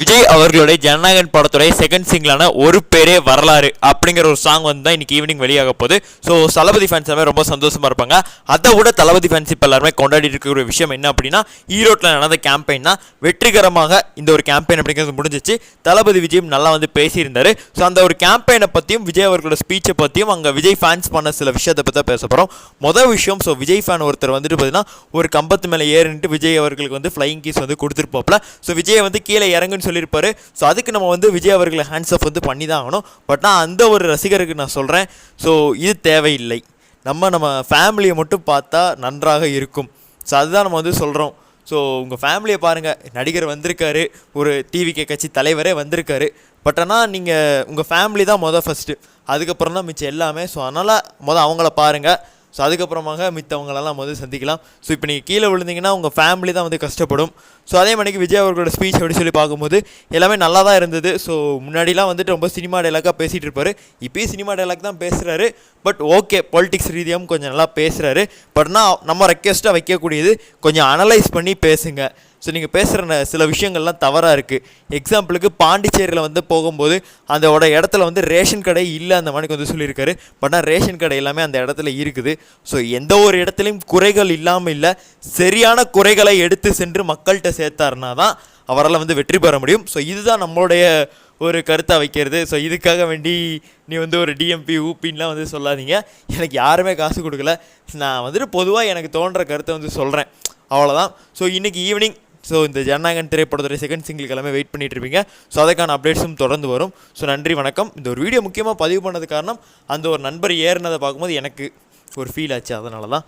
விஜய் அவர்களுடைய ஜனநாயகன் படத்துடைய செகண்ட் சிங்கிளான ஒரு பேரே வரலாறு அப்படிங்கிற ஒரு சாங் வந்து தான் இன்னைக்கு ஈவினிங் வெளியாக போகுது. ஸோ தளபதி ஃபேன்ஸ் எல்லாமே ரொம்ப சந்தோஷமாக இருப்பாங்க. அதை விட தளபதி ஃபேன்ஸ் இப்போ எல்லாருமே கொண்டாடி இருக்கிற விஷயம் என்ன அப்படின்னா, ஈரோட்டில் நடந்த கேம்பெயின் தான் வெற்றிகரமாக இந்த ஒரு கேம்பெயின் அப்படிங்கிறது முடிஞ்சிச்சு. தளபதி விஜயும் நல்லா வந்து பேசியிருந்தார். ஸோ அந்த ஒரு கேம்பெயினை பற்றியும் விஜய் அவர்களோட ஸ்பீச்சை பற்றியும் அங்கே விஜய் ஃபேன்ஸ் பண்ண சில விஷயத்தை பற்றி தான் பேச போகிறோம். மொதல் விஷயம், ஸோ விஜய் ஃபேன் ஒருத்தர் வந்துட்டு பார்த்தீங்கன்னா ஒரு கம்பத்து மேலே ஏறிட்டு விஜய் அவர்களுக்கு வந்து ஃப்ளையிங் கீஸ் வந்து கொடுத்துருப்போம்ல. ஸோ விஜய் வந்து கீழே இறங்குன்னு சொல்லியிருப்பாரு. ஸோ அதுக்கு நம்ம வந்து விஜய் அவர்களை ஹேண்ட்ஸ் ஆஃப் வந்து பண்ணி தான் ஆகணும். பட் நான் அந்த ஒரு ரசிகருக்கு நான் சொல்கிறேன், ஸோ இது தேவையில்லை. நம்ம ஃபேமிலியை மட்டும் பார்த்தா நன்றாக இருக்கும். ஸோ அதுதான் நம்ம வந்து சொல்கிறோம். ஸோ உங்கள் ஃபேமிலியை பாருங்கள், நடிகர் வந்திருக்காரு, ஒரு டிவிகே கட்சி தலைவரே வந்திருக்காரு. பட் ஆனால் நீங்கள் உங்கள் ஃபேமிலி தான் ஃபஸ்ட்டு, அதுக்கப்புறம் தான் மிச்சம் எல்லாமே. ஸோ அதனால் அவங்கள பாருங்கள். ஸோ அதுக்கப்புறமாக மித்தவங்களெல்லாம் சந்திக்கலாம். ஸோ இப்போ நீங்கள் கீழே விழுந்தீங்கன்னா உங்கள் ஃபேமிலி தான் வந்து கஷ்டப்படும். ஸோ அதே மணிக்கு விஜய் அவர்களோட ஸ்பீச் அப்படி சொல்லி பார்க்கும்போது எல்லாமே நல்லா தான் இருந்தது. ஸோ முன்னாடிலாம் வந்துட்டு ரொம்ப சினிமா டைலாக்காக பேசிகிட்டு இருப்பார். இப்போயும் சினிமா டைலாக் தான் பேசுகிறாரு. பட் ஓகே, பொலிட்டிக்ஸ் ரீதியாகவும் கொஞ்சம் நல்லா பேசுகிறாரு. பட் நான் நம்ம ரெக்வெஸ்ட்டாக வைக்கக்கூடியது, கொஞ்சம் அனலைஸ் பண்ணி பேசுங்க. ஸோ நீங்கள் பேசுகிற சில விஷயங்கள்லாம் தவறாக இருக்குது. எக்ஸாம்பிளுக்கு பாண்டிச்சேரியில் வந்து போகும்போது அதோட இடத்துல வந்து ரேஷன் கடை இல்லை அந்த மாதிரி வந்து சொல்லியிருக்காரு. பட் ஆனால் ரேஷன் கடை எல்லாமே அந்த இடத்துல இருக்குது. ஸோ எந்த ஒரு இடத்துலையும் குறைகள் இல்லாமல் இல்லை, சரியான குறைகளை எடுத்து சென்று மக்கள்கிட்ட சேர்த்தாருனா தான் அவரால் வந்து வெற்றி பெற முடியும். ஸோ இதுதான் நம்மளுடைய ஒரு கருத்தாக வைக்கிறது. ஸோ இதுக்காக வேண்டி நீ வந்து ஒரு டிஎம்பி ஊப்பின்லாம் வந்து சொல்லாதீங்க. எனக்கு யாருமே காசு கொடுக்கல. நான் வந்துட்டு பொதுவாக எனக்கு தோன்ற கருத்தை வந்து சொல்கிறேன், அவ்வளோதான். ஸோ இன்றைக்கி ஈவினிங் இந்த ஜனநாயகன் திரைப்படத்துடைய செகண்ட் சிங்கிளுக்கு எல்லாமே வெயிட் பண்ணிட்டு இருப்பீங்க. ஸோ அதுக்கான அப்டேட்ஸும் தொடர்ந்து வரும். ஸோ நன்றி, வணக்கம். இந்த ஒரு வீடியோ முக்கியமாக பதிவு பண்ணது காரணம், அந்த ஒரு நண்பர் ஏறினதை பார்க்கும்போது எனக்கு ஒரு ஃபீல் ஆச்சு, அதனால தான்.